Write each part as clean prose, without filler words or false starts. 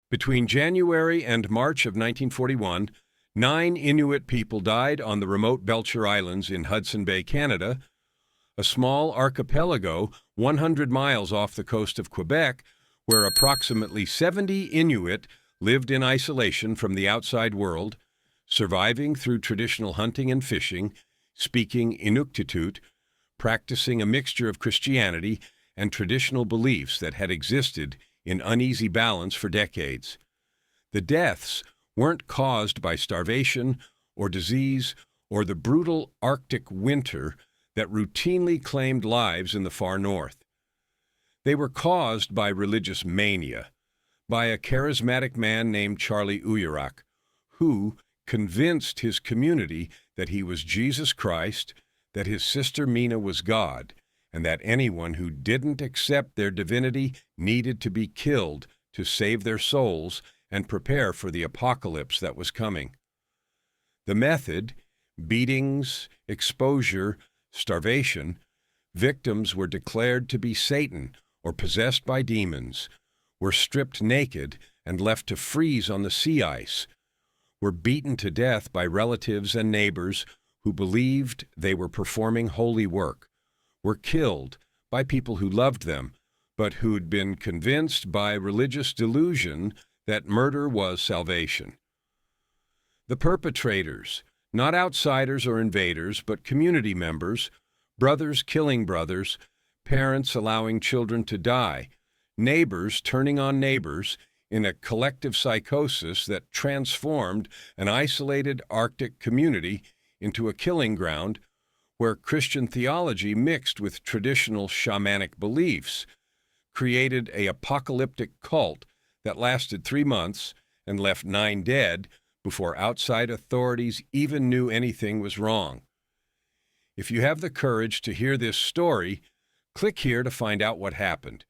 Between January and March of 1941, 9 Inuit people died on the remote Belcher Islands in Hudson Bay, Canada, a small archipelago 100 miles off the coast of Quebec, where approximately 70 Inuit lived in isolation from the outside world, surviving through traditional hunting and fishing, speaking Inuktitut, practicing a mixture of Christianity and traditional beliefs that had existed in uneasy balance for decades. The deaths weren't caused by starvation or disease or the brutal Arctic winter that routinely claimed lives in the far north. They were caused by religious mania, by a charismatic man named Charlie Ouyerack, who convinced his community that he was Jesus Christ, that his sister Mina was God, and that anyone who didn't accept their divinity needed to be killed to save their souls and prepare for the apocalypse that was coming. The method, beatings, exposure, starvation, victims were declared to be Satan or possessed by demons, were stripped naked and left to freeze on the sea ice, were beaten to death by relatives and neighbors who believed they were performing holy work, were killed by people who loved them, but who'd been convinced by religious delusion that murder was salvation. The perpetrators, not outsiders or invaders, but community members, brothers killing brothers, parents allowing children to die, neighbors turning on neighbors in a collective psychosis that transformed an isolated Arctic community into a killing ground where Christian theology mixed with traditional shamanic beliefs created an apocalyptic cult that lasted 3 months and left 9 dead before outside authorities even knew anything was wrong. If you have the courage to hear this story, click here to find out what happened.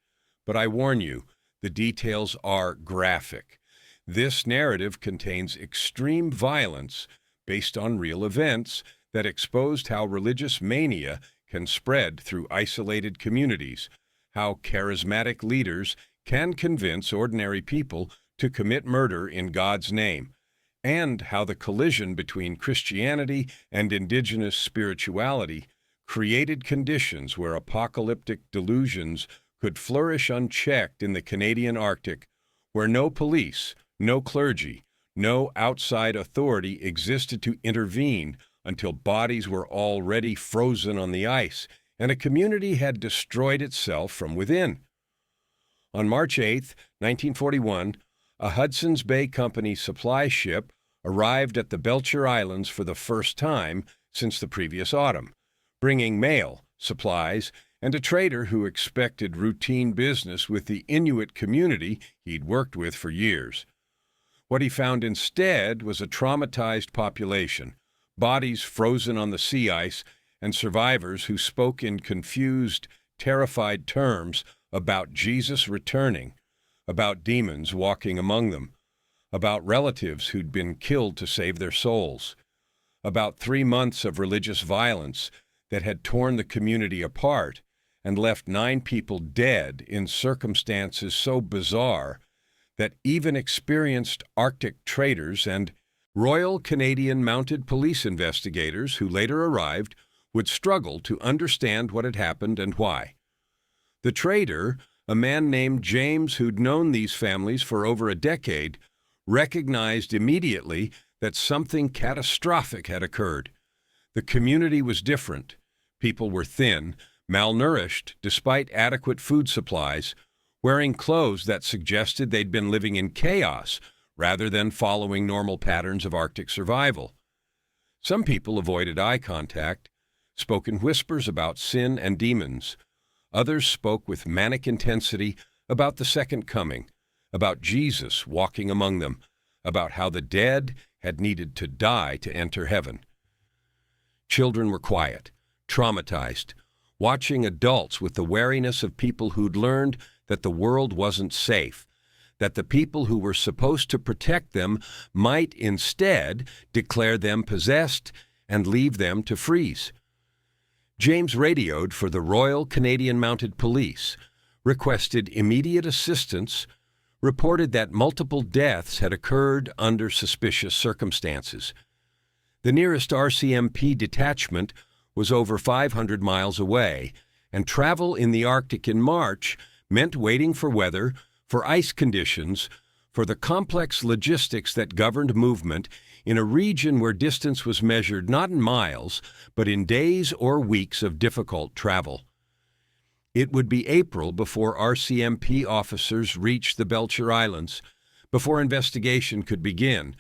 But I warn you, the details are graphic. This narrative contains extreme violence based on real events that exposed how religious mania can spread through isolated communities, how charismatic leaders can convince ordinary people to commit murder in God's name, and how the collision between Christianity and indigenous spirituality created conditions where apocalyptic delusions could flourish unchecked in the Canadian Arctic, where no police, no clergy, no outside authority existed to intervene until bodies were already frozen on the ice and a community had destroyed itself from within. On March 8, 1941, a Hudson's Bay Company supply ship arrived at the Belcher Islands for the first time since the previous autumn, bringing mail, supplies, and a trader who expected routine business with the Inuit community he'd worked with for years. What he found instead was a traumatized population, bodies frozen on the sea ice, and survivors who spoke in confused, terrified terms about Jesus returning, about demons walking among them, about relatives who'd been killed to save their souls, about 3 months of religious violence that had torn the community apart and left 9 people dead in circumstances so bizarre that even experienced Arctic traders and Royal Canadian Mounted Police investigators who later arrived would struggle to understand what had happened and why. The trader, a man named James who'd known these families for over a decade, recognized immediately that something catastrophic had occurred. The community was different. People were thin, malnourished despite adequate food supplies, wearing clothes that suggested they'd been living in chaos rather than following normal patterns of Arctic survival. Some people avoided eye contact, spoke in whispers about sin and demons. Others spoke with manic intensity about the second coming, about Jesus walking among them, about how the dead had needed to die to enter heaven. Children were quiet, traumatized, watching adults with the wariness of people who'd learned that the world wasn't safe, that the people who were supposed to protect them might instead declare them possessed and leave them to freeze. James radioed for the Royal Canadian Mounted Police, requested immediate assistance, reported that multiple deaths had occurred under suspicious circumstances. The nearest RCMP detachment was over 500 miles away, and travel in the Arctic in March meant waiting for weather, for ice conditions, for the complex logistics that governed movement in a region where distance was measured not in miles, but in days or weeks of difficult travel. It would be April before RCMP officers reached the Belcher Islands, before investigation could begin,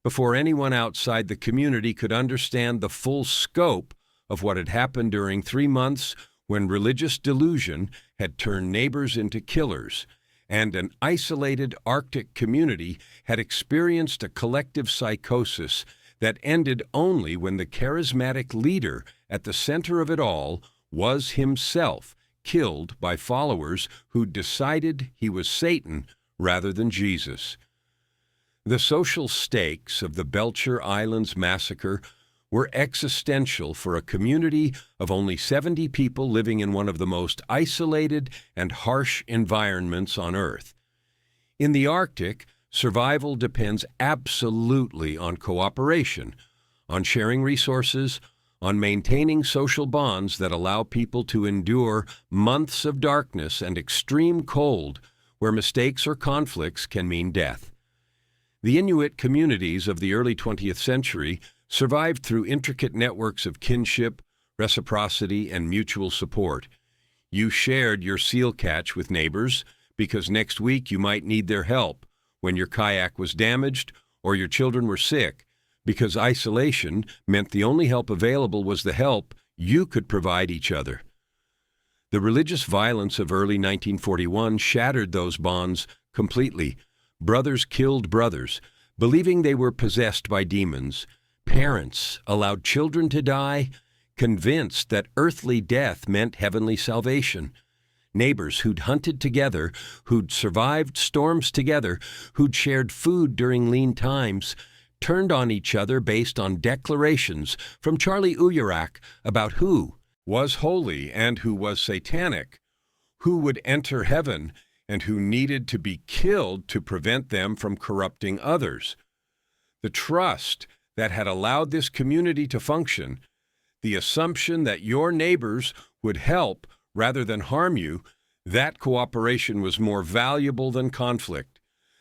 before anyone outside the community could understand the full scope of what had happened during 3 months when religious delusion had turned neighbors into killers, and an isolated Arctic community had experienced a collective psychosis that ended only when the charismatic leader at the center of it all was himself killed by followers who decided he was Satan rather than Jesus. The social stakes of the Belcher Islands massacre were existential for a community of only 70 people living in one of the most isolated and harsh environments on Earth. In the Arctic, survival depends absolutely on cooperation, on sharing resources, on maintaining social bonds that allow people to endure months of darkness and extreme cold where mistakes or conflicts can mean death. The Inuit communities of the early 20th century survived through intricate networks of kinship, reciprocity, and mutual support. You shared your seal catch with neighbors because next week you might need their help when your kayak was damaged or your children were sick, because isolation meant the only help available was the help you could provide each other. The religious violence of early 1941 shattered those bonds completely. Brothers killed brothers, believing they were possessed by demons. Parents allowed children to die, convinced that earthly death meant heavenly salvation. Neighbors who'd hunted together, who'd survived storms together, who'd shared food during lean times, turned on each other based on declarations from Charlie Ouyerack about who was holy and who was satanic, who would enter heaven and who needed to be killed to prevent them from corrupting others. The trust that had allowed this community to function, the assumption that your neighbors would help rather than harm you, that cooperation was more valuable than conflict.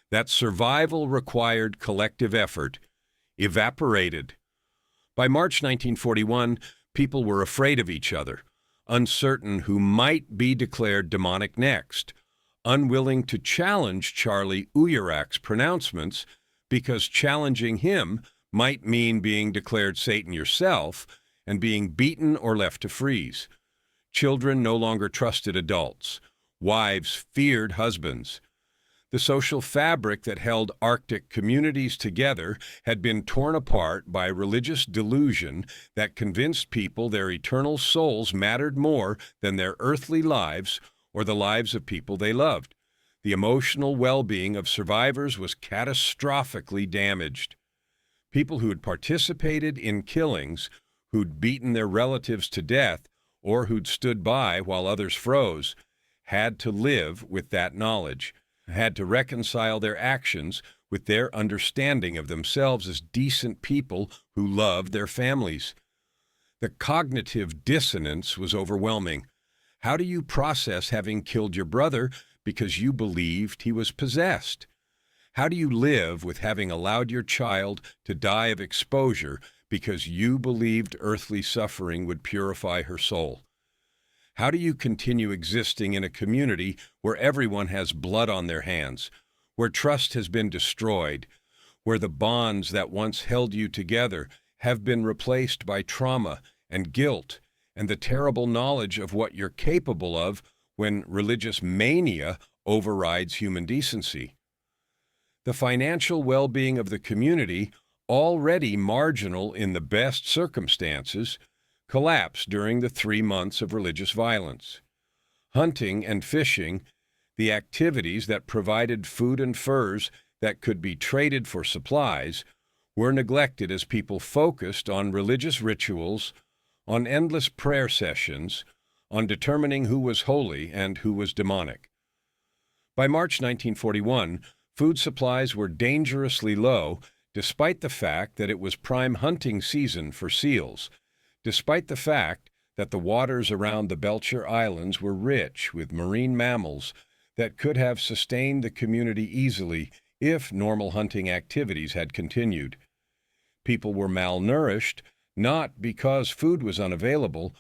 That survival required collective effort, evaporated. By March 1941, people were afraid of each other, uncertain who might be declared demonic next, unwilling to challenge Charlie Ouyerack's pronouncements because challenging him might mean being declared Satan yourself and being beaten or left to freeze. Children no longer trusted adults. Wives feared husbands. The social fabric that held Arctic communities together had been torn apart by religious delusion that convinced people their eternal souls mattered more than their earthly lives or the lives of people they loved. The emotional well-being of survivors was catastrophically damaged. People who had participated in killings, who'd beaten their relatives to death, or who'd stood by while others froze, had to live with that knowledge, had to reconcile their actions with their understanding of themselves as decent people who loved their families. The cognitive dissonance was overwhelming. How do you process having killed your brother because you believed he was possessed? How do you live with having allowed your child to die of exposure because you believed earthly suffering would purify her soul? How do you continue existing in a community where everyone has blood on their hands, where trust has been destroyed, where the bonds that once held you together have been replaced by trauma and guilt and the terrible knowledge of what you're capable of when religious mania overrides human decency? The financial well-being of the community, already marginal in the best circumstances, collapsed during the 3 months of religious violence. Hunting and fishing, the activities that provided food and furs that could be traded for supplies, were neglected as people focused on religious rituals, on endless prayer sessions, on determining who was holy and who was demonic. By March 1941, food supplies were dangerously low, despite the fact that it was prime hunting season for seals, despite the fact that the waters around the Belcher Islands were rich with marine mammals that could have sustained the community easily if normal hunting activities had continued. People were malnourished, not because food was unavailable,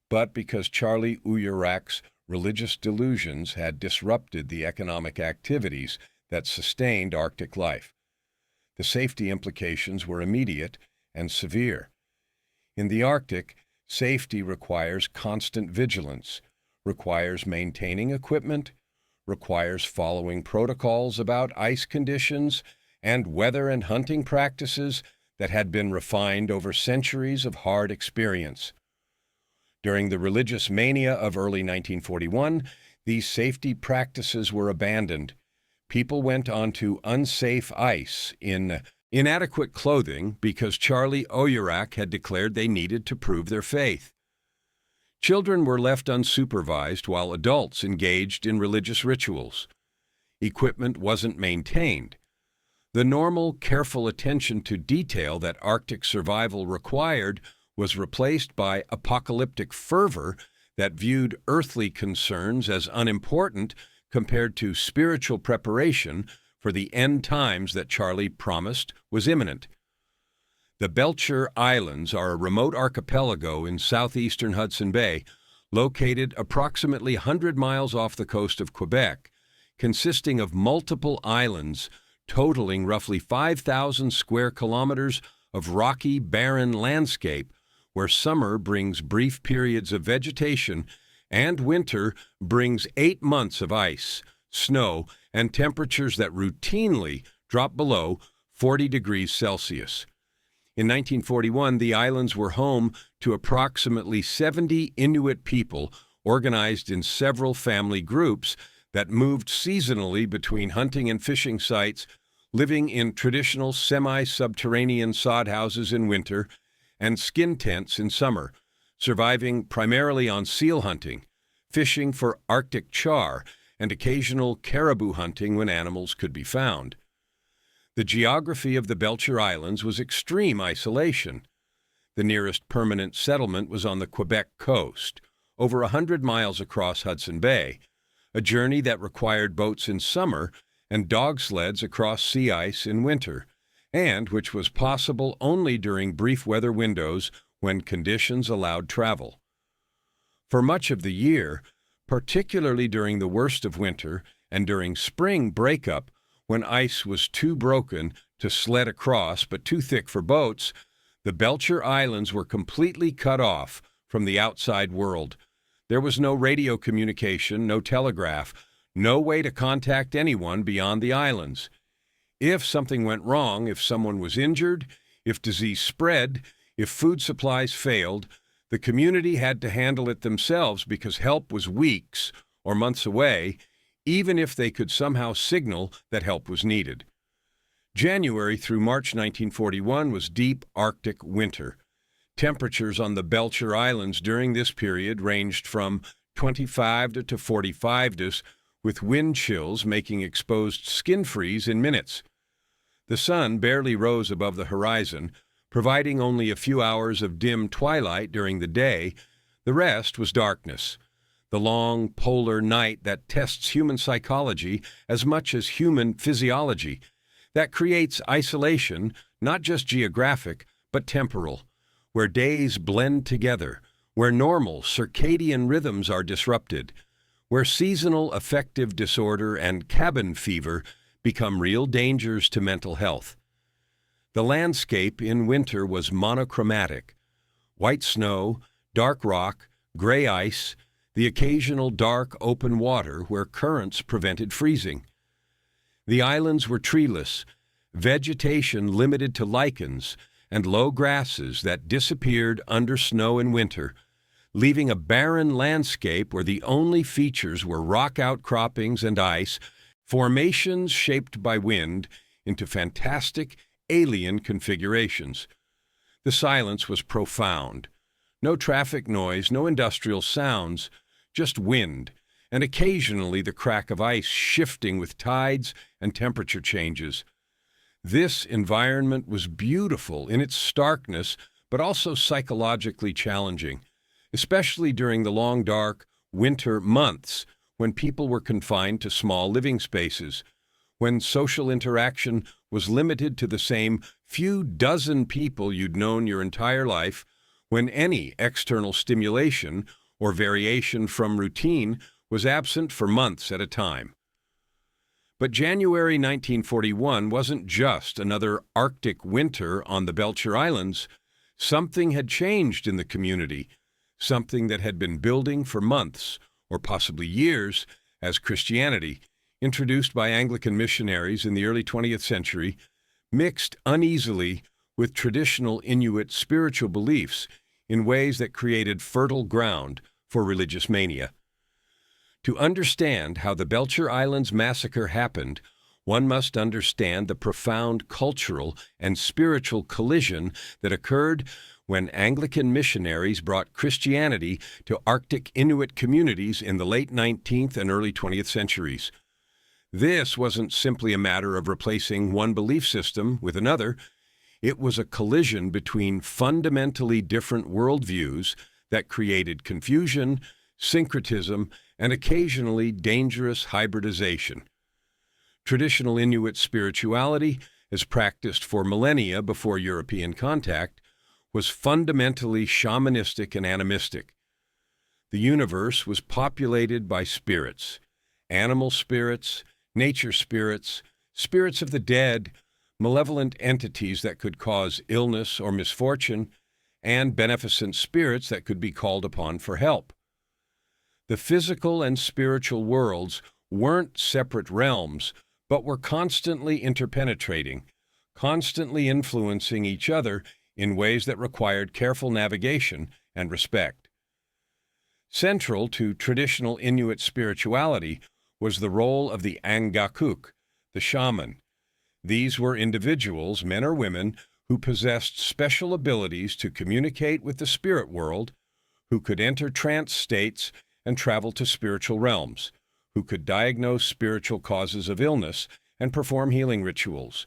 but because Charlie Ouyerack's religious delusions had disrupted the economic activities that sustained Arctic life. The safety implications were immediate and severe. In the Arctic, safety requires constant vigilance, requires maintaining equipment, requires following protocols about ice conditions and weather and hunting practices that had been refined over centuries of hard experience. During the religious mania of early 1941, these safety practices were abandoned. People went onto unsafe ice in inadequate clothing because Charlie Ouyerack had declared they needed to prove their faith. Children were left unsupervised while adults engaged in religious rituals. Equipment wasn't maintained. The normal, careful attention to detail that Arctic survival required was replaced by apocalyptic fervor that viewed earthly concerns as unimportant compared to spiritual preparation for the end times that Charlie promised was imminent. The Belcher Islands are a remote archipelago in southeastern Hudson Bay, located approximately 100 miles off the coast of Quebec, consisting of multiple islands totaling roughly 5,000 square kilometers of rocky, barren landscape where summer brings brief periods of vegetation and winter brings 8 months of ice, snow, and temperatures that routinely drop below 40 degrees Celsius. In 1941, the islands were home to approximately 70 Inuit people organized in several family groups that moved seasonally between hunting and fishing sites, living in traditional semi-subterranean sod houses in winter and skin tents in summer, surviving primarily on seal hunting, fishing for Arctic char, and occasional caribou hunting when animals could be found. The geography of the Belcher Islands was extreme isolation. The nearest permanent settlement was on the Quebec coast, over 100 miles across Hudson Bay, a journey that required boats in summer and dog sleds across sea ice in winter, and which was possible only during brief weather windows when conditions allowed travel. For much of the year, particularly during the worst of winter and during spring breakup, when ice was too broken to sled across but too thick for boats, the Belcher Islands were completely cut off from the outside world. There was no radio communication, no telegraph, no way to contact anyone beyond the islands. If something went wrong, if someone was injured, if disease spread, if food supplies failed, the community had to handle it themselves because help was weeks or months away, even if they could somehow signal that help was needed. January through March 1941 was deep Arctic winter. Temperatures on the Belcher Islands during this period ranged from 25 to 45 degrees, with wind chills making exposed skin freeze in minutes. The sun barely rose above the horizon, providing only a few hours of dim twilight during the day. The rest was darkness. The long polar night that tests human psychology as much as human physiology, that creates isolation, not just geographic, but temporal, where days blend together, where normal circadian rhythms are disrupted, where seasonal affective disorder and cabin fever become real dangers to mental health. The landscape in winter was monochromatic: white snow, dark rock, gray ice, the occasional dark open water where currents prevented freezing. The islands were treeless, vegetation limited to lichens and low grasses that disappeared under snow in winter, leaving a barren landscape where the only features were rock outcroppings and ice, formations shaped by wind into fantastic alien configurations. The silence was profound. No traffic noise, no industrial sounds, just wind, and occasionally the crack of ice shifting with tides and temperature changes. This environment was beautiful in its starkness, but also psychologically challenging, especially during the long, dark winter months when people were confined to small living spaces, when social interaction was limited to the same few dozen people you'd known your entire life, when any external stimulation or variation from routine was absent for months at a time. But January 1941 wasn't just another Arctic winter on the Belcher Islands. Something had changed in the community, something that had been building for months, or possibly years, as Christianity, introduced by Anglican missionaries in the early 20th century, mixed uneasily with traditional Inuit spiritual beliefs in ways that created fertile ground for religious mania. To understand how the Belcher Islands massacre happened, one must understand the profound cultural and spiritual collision that occurred when Anglican missionaries brought Christianity to Arctic Inuit communities in the late 19th and early 20th centuries. This wasn't simply a matter of replacing one belief system with another. It was a collision between fundamentally different worldviews that created confusion, syncretism, and occasionally dangerous hybridization. Traditional Inuit spirituality, as practiced for millennia before European contact, was fundamentally shamanistic and animistic. The universe was populated by spirits, animal spirits, nature spirits, spirits of the dead, malevolent entities that could cause illness or misfortune, and beneficent spirits that could be called upon for help. The physical and spiritual worlds weren't separate realms, but were constantly interpenetrating, constantly influencing each other in ways that required careful navigation and respect. Central to traditional Inuit spirituality was the role of the Angakuk, the shaman. These were individuals, men or women, who possessed special abilities to communicate with the spirit world, who could enter trance states and travel to spiritual realms, who could diagnose spiritual causes of illness and perform healing rituals,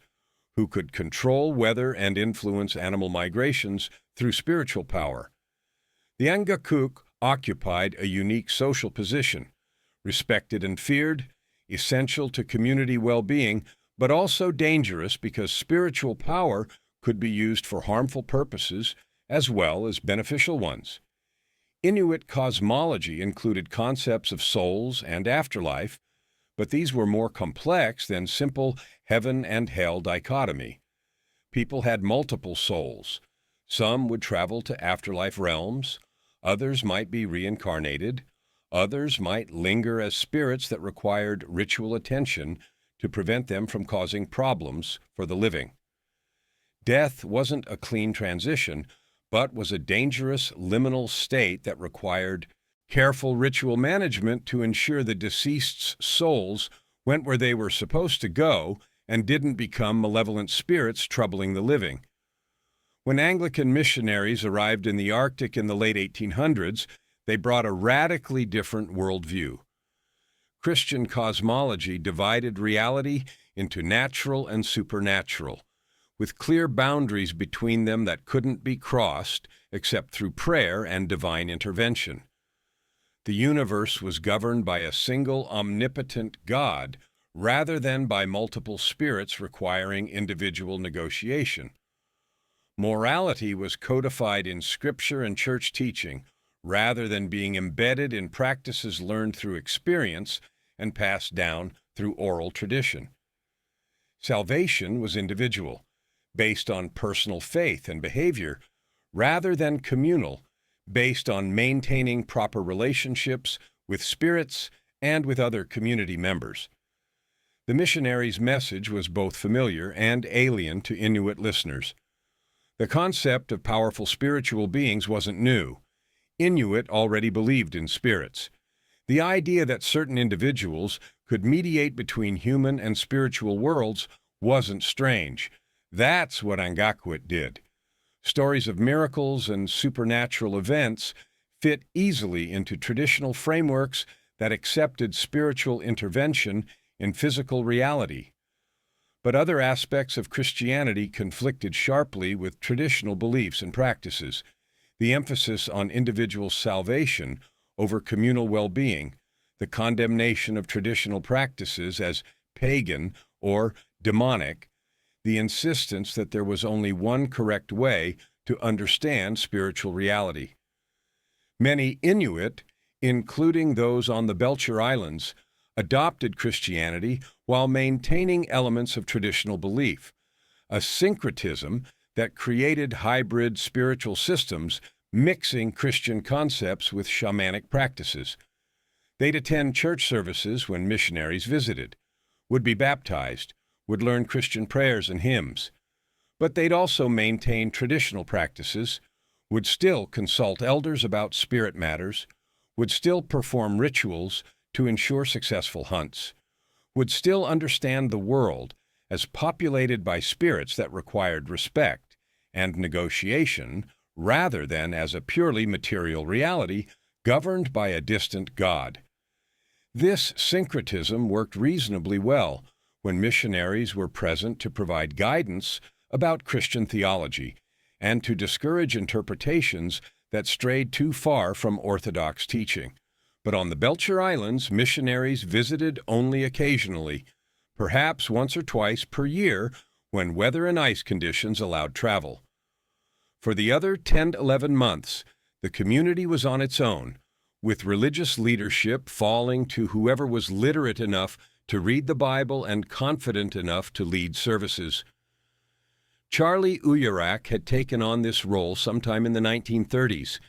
who could control weather and influence animal migrations through spiritual power. The Angakuk occupied a unique social position, respected and feared, essential to community well-being, but also dangerous because spiritual power could be used for harmful purposes as well as beneficial ones. Inuit cosmology included concepts of souls and afterlife, but these were more complex than simple heaven and hell dichotomy. People had multiple souls. Some would travel to afterlife realms, others might be reincarnated, others might linger as spirits that required ritual attention to prevent them from causing problems for the living. Death wasn't a clean transition, but was a dangerous liminal state that required careful ritual management to ensure the deceased's souls went where they were supposed to go and didn't become malevolent spirits troubling the living. When Anglican missionaries arrived in the Arctic in the late 1800s, they brought a radically different worldview. Christian cosmology divided reality into natural and supernatural, with clear boundaries between them that couldn't be crossed except through prayer and divine intervention. The universe was governed by a single omnipotent God rather than by multiple spirits requiring individual negotiation. Morality was codified in scripture and church teaching rather than being embedded in practices learned through experience and passed down through oral tradition. Salvation was individual, based on personal faith and behavior, rather than communal, based on maintaining proper relationships with spirits and with other community members. The missionaries' message was both familiar and alien to Inuit listeners. The concept of powerful spiritual beings wasn't new. Inuit already believed in spirits. The idea that certain individuals could mediate between human and spiritual worlds wasn't strange. That's what Angakkuit did. Stories of miracles and supernatural events fit easily into traditional frameworks that accepted spiritual intervention in physical reality. But other aspects of Christianity conflicted sharply with traditional beliefs and practices. The emphasis on individual salvation over communal well-being, the condemnation of traditional practices as pagan or demonic, the insistence that there was only one correct way to understand spiritual reality. Many Inuit, including those on the Belcher Islands, adopted Christianity while maintaining elements of traditional belief, a syncretism that created hybrid spiritual systems mixing Christian concepts with shamanic practices. They'd attend church services when missionaries visited, would be baptized, would learn Christian prayers and hymns. But they'd also maintain traditional practices, would still consult elders about spirit matters, would still perform rituals to ensure successful hunts, would still understand the world as populated by spirits that required respect and negotiation rather than as a purely material reality governed by a distant God. This syncretism worked reasonably well when missionaries were present to provide guidance about Christian theology and to discourage interpretations that strayed too far from orthodox teaching. But on the Belcher Islands, missionaries visited only occasionally, perhaps once or twice per year when weather and ice conditions allowed travel. For the other 10-11 months, the community was on its own, with religious leadership falling to whoever was literate enough to read the Bible and confident enough to lead services. Charlie Ouyerack had taken on this role sometime in the 1930s.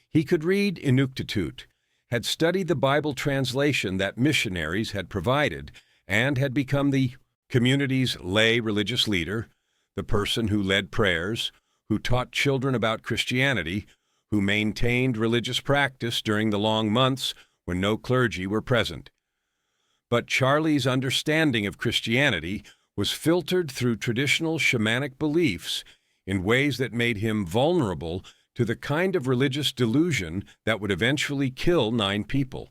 He could read Inuktitut, had studied the Bible translation that missionaries had provided, and had become the community's lay religious leader, the person who led prayers, who taught children about Christianity, who maintained religious practice during the long months when no clergy were present. But Charlie's understanding of Christianity was filtered through traditional shamanic beliefs in ways that made him vulnerable to the kind of religious delusion that would eventually kill 9 people.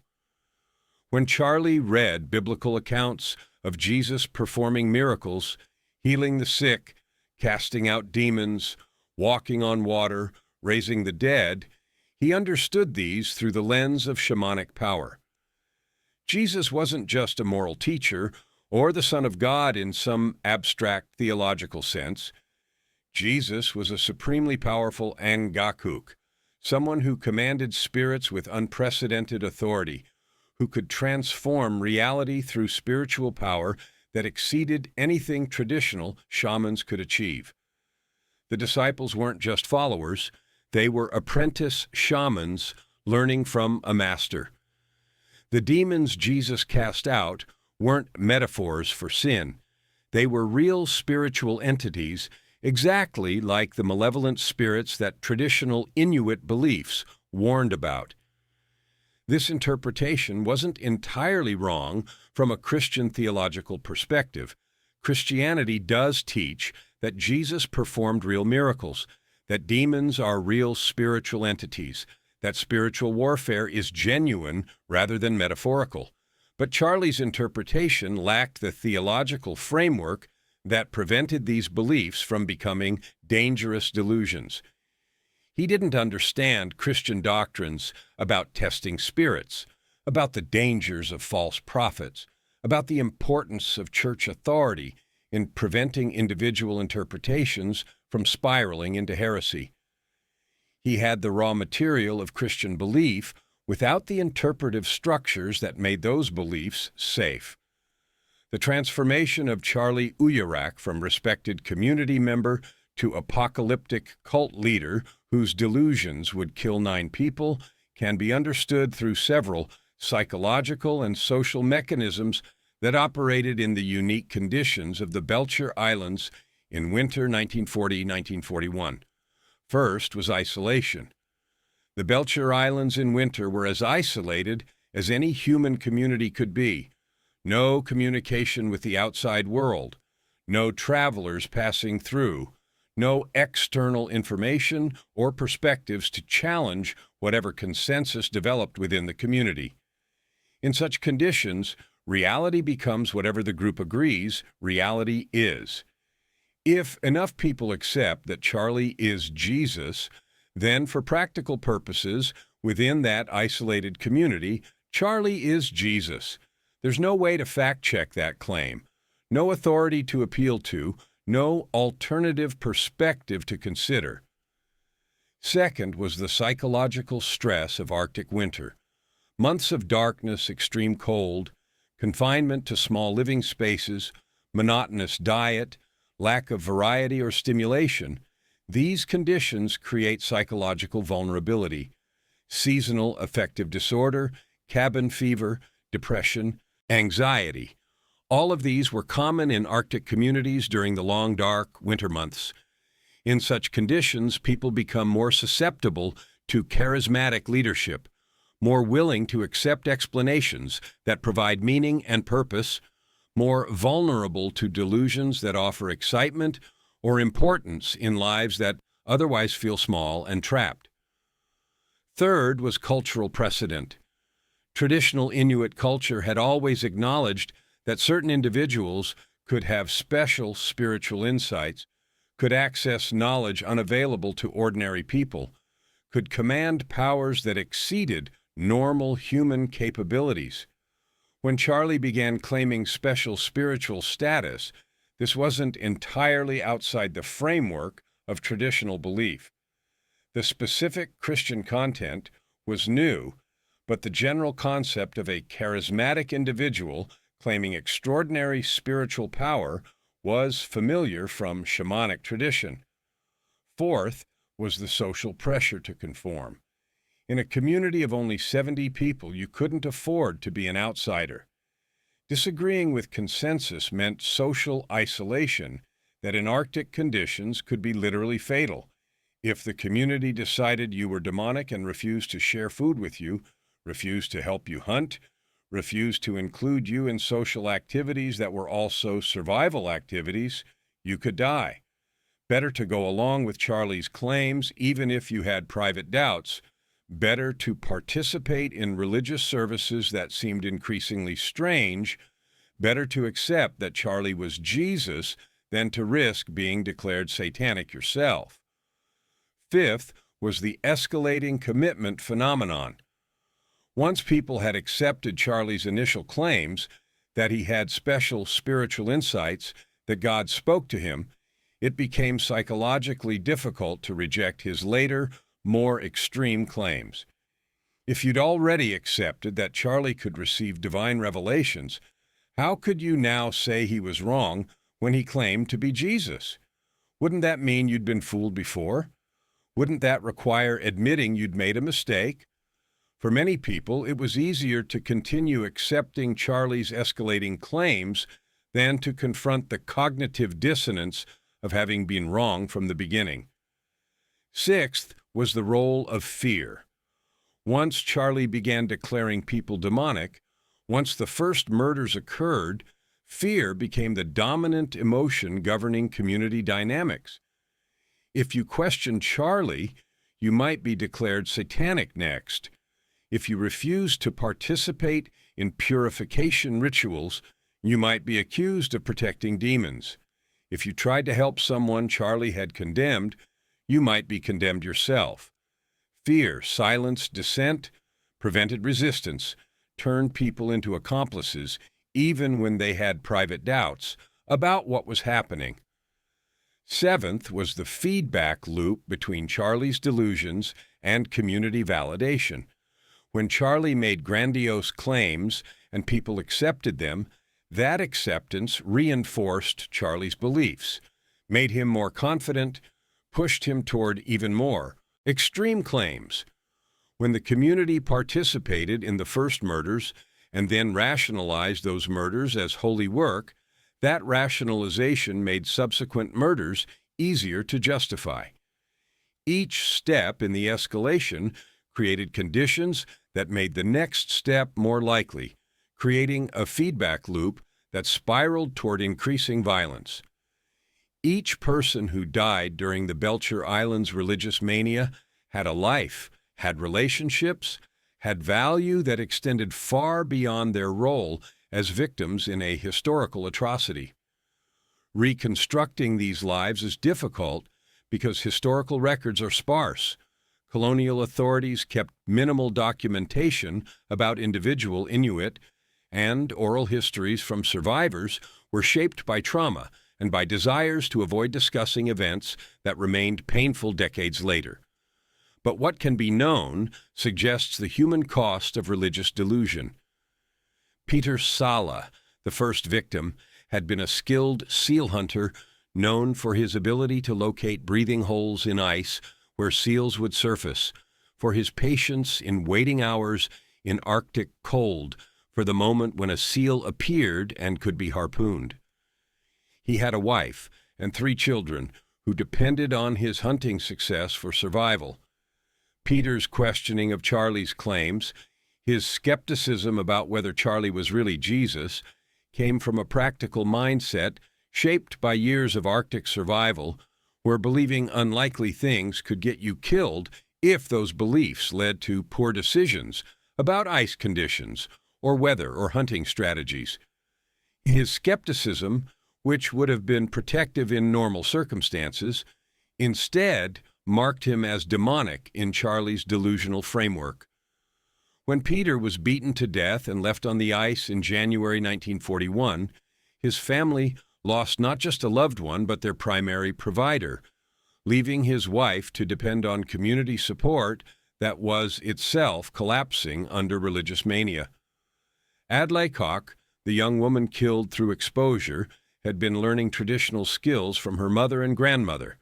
When Charlie read biblical accounts of Jesus performing miracles, healing the sick, casting out demons, walking on water, raising the dead, he understood these through the lens of shamanic power. Jesus wasn't just a moral teacher or the Son of God in some abstract theological sense. Jesus was a supremely powerful Angakuk, someone who commanded spirits with unprecedented authority, who could transform reality through spiritual power that exceeded anything traditional shamans could achieve. The disciples weren't just followers, they were apprentice shamans learning from a master. The demons Jesus cast out weren't metaphors for sin. They were real spiritual entities, exactly like the malevolent spirits that traditional Inuit beliefs warned about. This interpretation wasn't entirely wrong from a Christian theological perspective. Christianity does teach that Jesus performed real miracles, that demons are real spiritual entities, that spiritual warfare is genuine rather than metaphorical. But Charlie's interpretation lacked the theological framework that prevented these beliefs from becoming dangerous delusions. He didn't understand Christian doctrines about testing spirits, about the dangers of false prophets, about the importance of church authority in preventing individual interpretations from spiraling into heresy. He had the raw material of Christian belief without the interpretive structures that made those beliefs safe. The transformation of Charlie Ouyerack from respected community member to apocalyptic cult leader whose delusions would kill 9 people can be understood through several psychological and social mechanisms that operated in the unique conditions of the Belcher Islands in winter 1940-1941. First was isolation. The Belcher Islands in winter were as isolated as any human community could be. No communication with the outside world, no travelers passing through, no external information or perspectives to challenge whatever consensus developed within the community. In such conditions, reality becomes whatever the group agrees reality is. If enough people accept that Charlie is Jesus, then for practical purposes, within that isolated community, Charlie is Jesus. There's no way to fact-check that claim, no authority to appeal to, no alternative perspective to consider. Second was the psychological stress of Arctic winter. Months of darkness, extreme cold, confinement to small living spaces, monotonous diet, lack of variety or stimulation, these conditions create psychological vulnerability. Seasonal affective disorder, cabin fever, depression, anxiety. All of these were common in Arctic communities during the long, dark winter months. In such conditions, people become more susceptible to charismatic leadership, more willing to accept explanations that provide meaning and purpose, more vulnerable to delusions that offer excitement or importance in lives that otherwise feel small and trapped. Third was cultural precedent. Traditional Inuit culture had always acknowledged that certain individuals could have special spiritual insights, could access knowledge unavailable to ordinary people, could command powers that exceeded normal human capabilities. When Charlie began claiming special spiritual status, this wasn't entirely outside the framework of traditional belief. The specific Christian content was new, but the general concept of a charismatic individual claiming extraordinary spiritual power was familiar from shamanic tradition. Fourth was the social pressure to conform. In a community of only 70 people, you couldn't afford to be an outsider. Disagreeing with consensus meant social isolation that in Arctic conditions could be literally fatal. If the community decided you were demonic and refused to share food with you, refused to help you hunt, refused to include you in social activities that were also survival activities, you could die. Better to go along with Charlie's claims, even if you had private doubts. Better to participate in religious services that seemed increasingly strange. Better to accept that Charlie was Jesus than to risk being declared satanic yourself. Fifth was the escalating commitment phenomenon. Once people had accepted Charlie's initial claims that he had special spiritual insights, that God spoke to him, it became psychologically difficult to reject his later, more extreme claims. If you'd already accepted that Charlie could receive divine revelations, how could you now say he was wrong when he claimed to be Jesus? Wouldn't that mean you'd been fooled before? Wouldn't that require admitting you'd made a mistake? For many people, it was easier to continue accepting Charlie's escalating claims than to confront the cognitive dissonance of having been wrong from the beginning. Sixth was the role of fear. Once Charlie began declaring people demonic, once the first murders occurred, fear became the dominant emotion governing community dynamics. If you questioned Charlie, you might be declared satanic next. If you refused to participate in purification rituals, you might be accused of protecting demons. If you tried to help someone Charlie had condemned, you might be condemned yourself. Fear silenced dissent, prevented resistance, turned people into accomplices, even when they had private doubts about what was happening. Seventh was the feedback loop between Charlie's delusions and community validation. When Charlie made grandiose claims and people accepted them, that acceptance reinforced Charlie's beliefs, made him more confident, pushed him toward even more extreme claims. When the community participated in the first murders and then rationalized those murders as holy work, that rationalization made subsequent murders easier to justify. Each step in the escalation created conditions that made the next step more likely, creating a feedback loop that spiraled toward increasing violence. Each person who died during the Belcher Islands religious mania had a life, had relationships, had value that extended far beyond their role as victims in a historical atrocity. Reconstructing these lives is difficult because historical records are sparse. Colonial authorities kept minimal documentation about individual Inuit, and oral histories from survivors were shaped by trauma and by desires to avoid discussing events that remained painful decades later. But what can be known suggests the human cost of religious delusion. Peter Sala, the first victim, had been a skilled seal hunter known for his ability to locate breathing holes in ice where seals would surface, for his patience in waiting hours in Arctic cold for the moment when a seal appeared and could be harpooned. He had a wife and 3 children who depended on his hunting success for survival. Peter's questioning of Charlie's claims, his skepticism about whether Charlie was really Jesus, came from a practical mindset shaped by years of Arctic survival, where believing unlikely things could get you killed if those beliefs led to poor decisions about ice conditions or weather or hunting strategies. His skepticism, which would have been protective in normal circumstances, instead marked him as demonic in Charlie's delusional framework. When Peter was beaten to death and left on the ice in January 1941, his family lost not just a loved one but their primary provider, leaving his wife to depend on community support that was itself collapsing under religious mania. Adlai-Cock, the young woman killed through exposure, had been learning traditional skills from her mother and grandmother: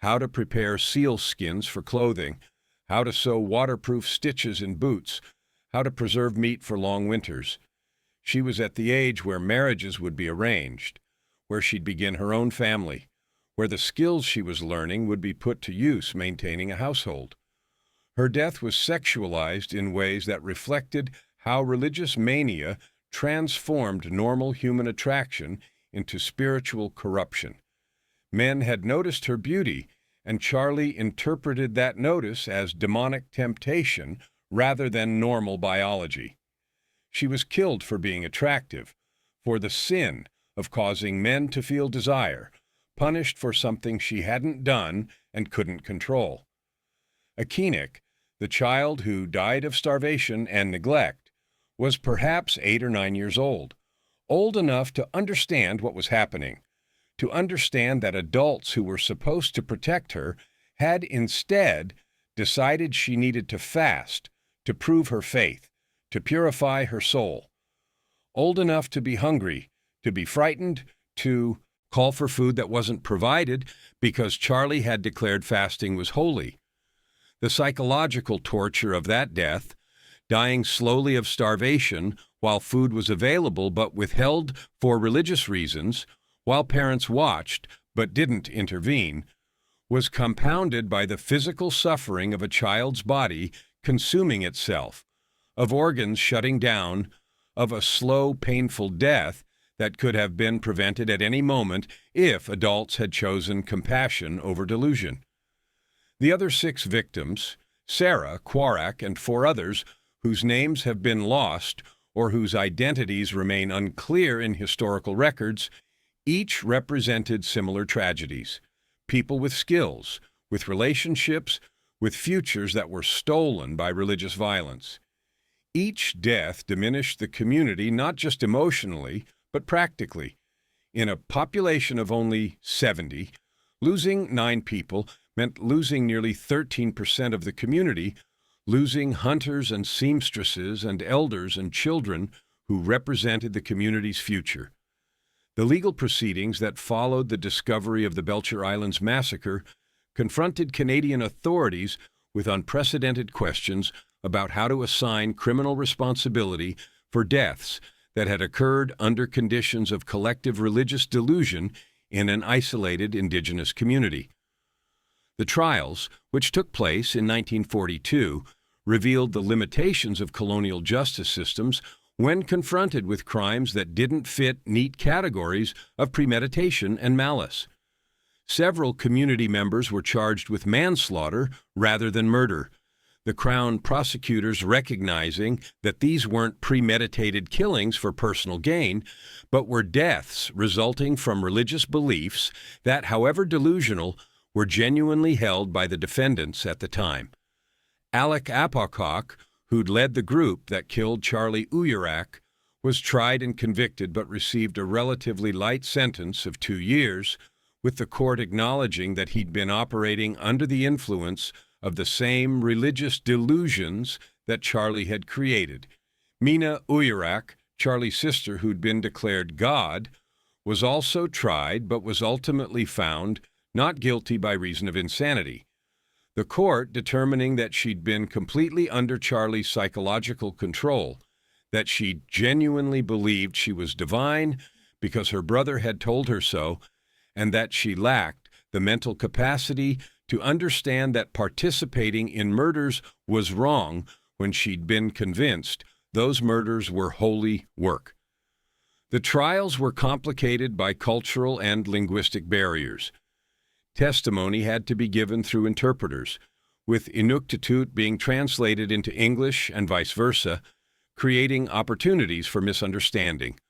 how to prepare seal skins for clothing, how to sew waterproof stitches in boots, how to preserve meat for long winters. She was at the age where marriages would be arranged, where she'd begin her own family, where the skills she was learning would be put to use maintaining a household. Her death was sexualized in ways that reflected how religious mania transformed normal human attraction into spiritual corruption. Men had noticed her beauty, and Charlie interpreted that notice as demonic temptation rather than normal biology. She was killed for being attractive, for the sin of causing men to feel desire, punished for something she hadn't done and couldn't control. Ouyerack, the child who died of starvation and neglect, was perhaps 8 or 9 years old enough to understand what was happening, to understand that adults who were supposed to protect her had instead decided she needed to fast, to prove her faith, to purify her soul. Old enough to be hungry, to be frightened, to call for food that wasn't provided because Charlie had declared fasting was holy. The psychological torture of that death, dying slowly of starvation while food was available but withheld for religious reasons, while parents watched but didn't intervene, was compounded by the physical suffering of a child's body consuming itself, of organs shutting down, of a slow, painful death that could have been prevented at any moment if adults had chosen compassion over delusion. The other 6 victims, Sarah, Ouyerack, and 4 others whose names have been lost or whose identities remain unclear in historical records, each represented similar tragedies: people with skills, with relationships, with futures that were stolen by religious violence. Each death diminished the community not just emotionally, but practically. In a population of only 70, losing 9 people meant losing nearly 13% of the community, losing hunters and seamstresses and elders and children who represented the community's future. The legal proceedings that followed the discovery of the Belcher Islands massacre confronted Canadian authorities with unprecedented questions about how to assign criminal responsibility for deaths that had occurred under conditions of collective religious delusion in an isolated Indigenous community. The trials, which took place in 1942, revealed the limitations of colonial justice systems when confronted with crimes that didn't fit neat categories of premeditation and malice. Several community members were charged with manslaughter rather than murder. The Crown prosecutors, recognizing that these weren't premeditated killings for personal gain, but were deaths resulting from religious beliefs that, however delusional, were genuinely held by the defendants at the time. Alec Apocock, who'd led the group that killed Charlie Ouyerack, was tried and convicted but received a relatively light sentence of 2 years, with the court acknowledging that he'd been operating under the influence of the same religious delusions that Charlie had created. Mina Ouyerack, Charlie's sister who'd been declared God, was also tried but was ultimately found not guilty by reason of insanity. The court determining that she'd been completely under Charlie's psychological control, that she genuinely believed she was divine because her brother had told her so, and that she lacked the mental capacity to understand that participating in murders was wrong when she'd been convinced those murders were holy work. The trials were complicated by cultural and linguistic barriers. Testimony had to be given through interpreters, with Inuktitut being translated into English and vice versa, creating opportunities for misunderstanding.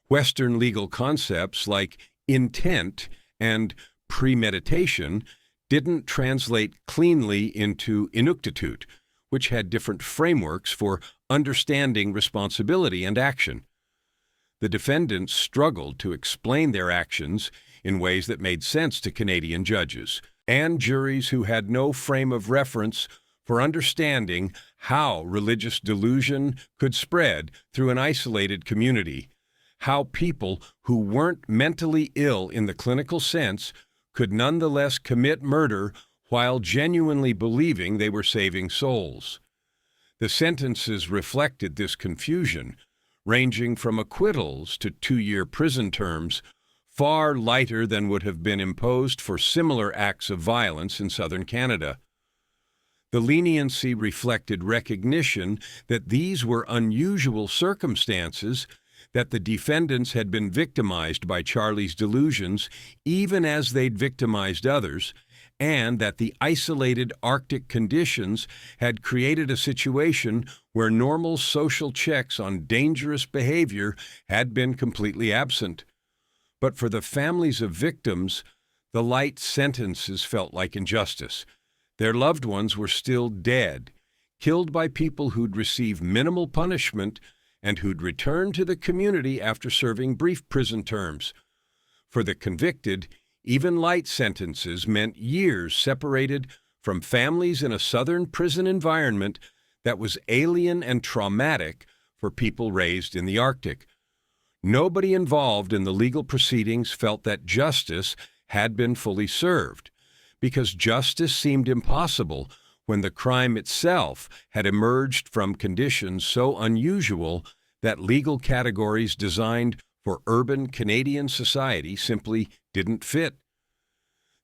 Western legal concepts like intent and premeditation didn't translate cleanly into Inuktitut, which had different frameworks for understanding responsibility and action. The defendants struggled to explain their actions in ways that made sense to Canadian judges and juries who had no frame of reference for understanding how religious delusion could spread through an isolated community, how people who weren't mentally ill in the clinical sense could nonetheless commit murder while genuinely believing they were saving souls. The sentences reflected this confusion, ranging from acquittals to 2-year prison terms, far lighter than would have been imposed for similar acts of violence in southern Canada. The leniency reflected recognition that these were unusual circumstances, that the defendants had been victimized by Charlie's delusions even as they'd victimized others, and that the isolated Arctic conditions had created a situation where normal social checks on dangerous behavior had been completely absent. But for the families of victims, the light sentences felt like injustice. Their loved ones were still dead, killed by people who'd received minimal punishment and who'd returned to the community after serving brief prison terms. For the convicted, even light sentences meant years separated from families in a southern prison environment that was alien and traumatic for people raised in the Arctic. Nobody involved in the legal proceedings felt that justice had been fully served, because justice seemed impossible when the crime itself had emerged from conditions so unusual that legal categories designed for urban Canadian society simply didn't fit.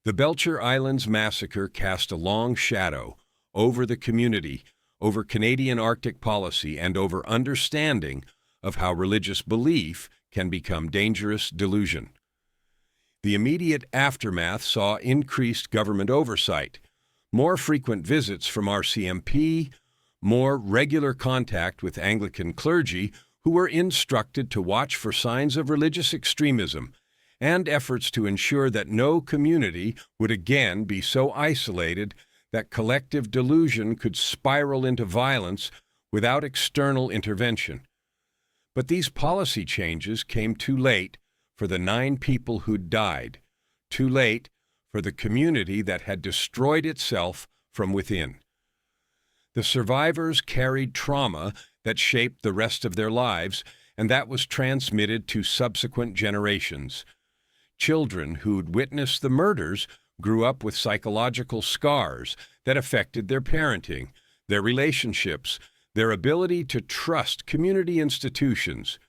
The Belcher Islands massacre cast a long shadow over the community, over Canadian Arctic policy, and over understanding of how religious belief can become dangerous delusion. The immediate aftermath saw increased government oversight, more frequent visits from RCMP, more regular contact with Anglican clergy who were instructed to watch for signs of religious extremism, and efforts to ensure that no community would again be so isolated that collective delusion could spiral into violence without external intervention. But these policy changes came too late for the 9 people who'd died, too late for the community that had destroyed itself from within. The survivors carried trauma that shaped the rest of their lives, and that was transmitted to subsequent generations. Children who'd witnessed the murders grew up with psychological scars that affected their parenting, their relationships, their ability to trust community institutions.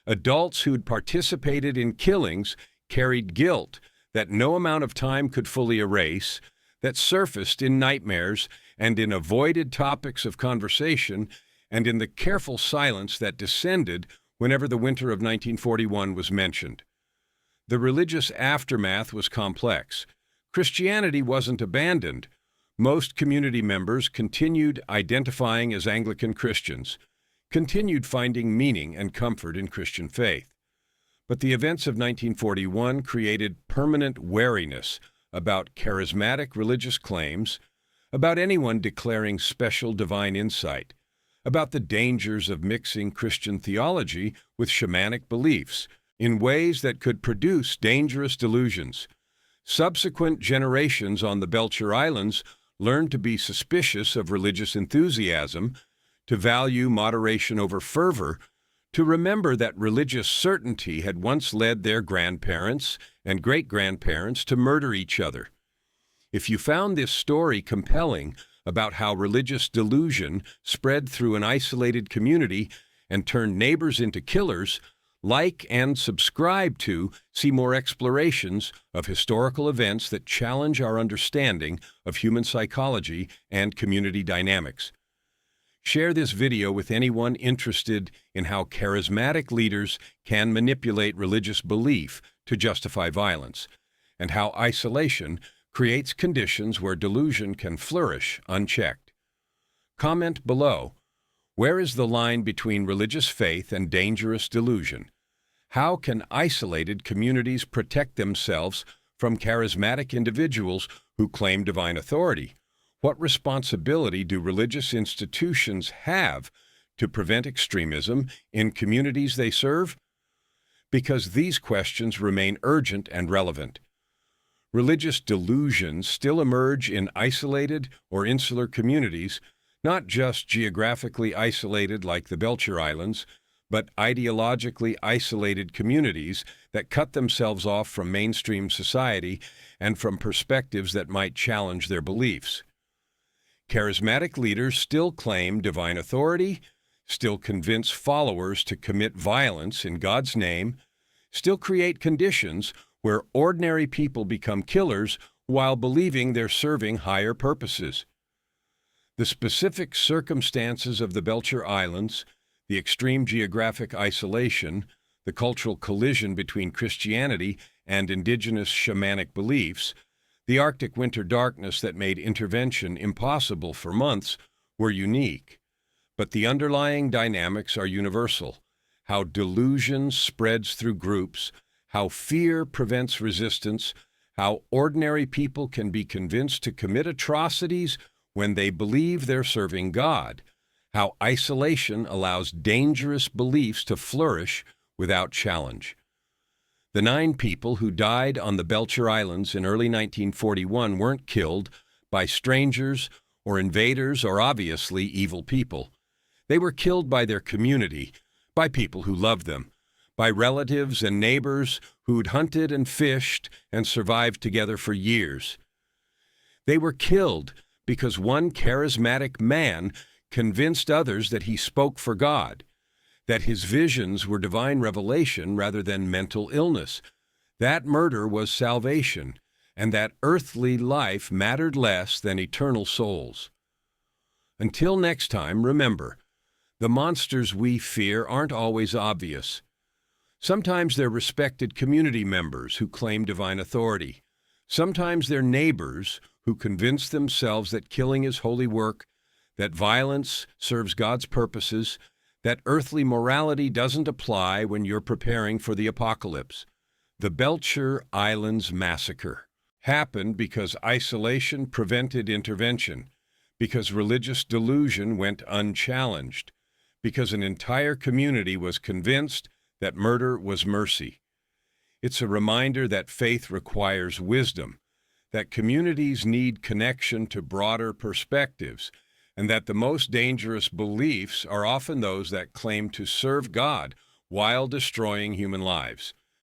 Adults who'd participated in killings carried guilt that no amount of time could fully erase, that surfaced in nightmares and in avoided topics of conversation and in the careful silence that descended whenever the winter of 1941 was mentioned. The religious aftermath was complex. Christianity wasn't abandoned. Most community members continued identifying as Anglican Christians, continued finding meaning and comfort in Christian faith. But the events of 1941 created permanent wariness about charismatic religious claims, about anyone declaring special divine insight, about the dangers of mixing Christian theology with shamanic beliefs in ways that could produce dangerous delusions. Subsequent generations on the Belcher Islands learned to be suspicious of religious enthusiasm, to value moderation over fervor, to remember that religious certainty had once led their grandparents and great-grandparents to murder each other. If you found this story compelling about how religious delusion spread through an isolated community and turned neighbors into killers, like and subscribe to see more explorations of historical events that challenge our understanding of human psychology and community dynamics. Share this video with anyone interested in how charismatic leaders can manipulate religious belief to justify violence, and how isolation creates conditions where delusion can flourish unchecked. Comment below, where is the line between religious faith and dangerous delusion? How can isolated communities protect themselves from charismatic individuals who claim divine authority? What responsibility do religious institutions have to prevent extremism in communities they serve? Because these questions remain urgent and relevant. Religious delusions still emerge in isolated or insular communities, not just geographically isolated like the Belcher Islands, but ideologically isolated communities that cut themselves off from mainstream society and from perspectives that might challenge their beliefs. Charismatic leaders still claim divine authority, still convince followers to commit violence in God's name, still create conditions where ordinary people become killers while believing they're serving higher purposes. The specific circumstances of the Belcher Islands, the extreme geographic isolation, the cultural collision between Christianity and indigenous shamanic beliefs, the Arctic winter darkness that made intervention impossible for months were unique. But the underlying dynamics are universal: how delusion spreads through groups, how fear prevents resistance, how ordinary people can be convinced to commit atrocities when they believe they're serving God, how isolation allows dangerous beliefs to flourish without challenge. The 9 people who died on the Belcher Islands in early 1941 weren't killed by strangers or invaders or obviously evil people. They were killed by their community, by people who loved them, by relatives and neighbors who'd hunted and fished and survived together for years. They were killed because one charismatic man convinced others that he spoke for God, that his visions were divine revelation rather than mental illness. That murder was salvation, and that earthly life mattered less than eternal souls. Until next time, remember, the monsters we fear aren't always obvious. Sometimes they're respected community members who claim divine authority. Sometimes they're neighbors who convince themselves that killing is holy work, that violence serves God's purposes, that earthly morality doesn't apply when you're preparing for the apocalypse. The Belcher Islands Massacre happened because isolation prevented intervention, because religious delusion went unchallenged, because an entire community was convinced that murder was mercy. It's a reminder that faith requires wisdom, that communities need connection to broader perspectives, and that the most dangerous beliefs are often those that claim to serve God while destroying human lives.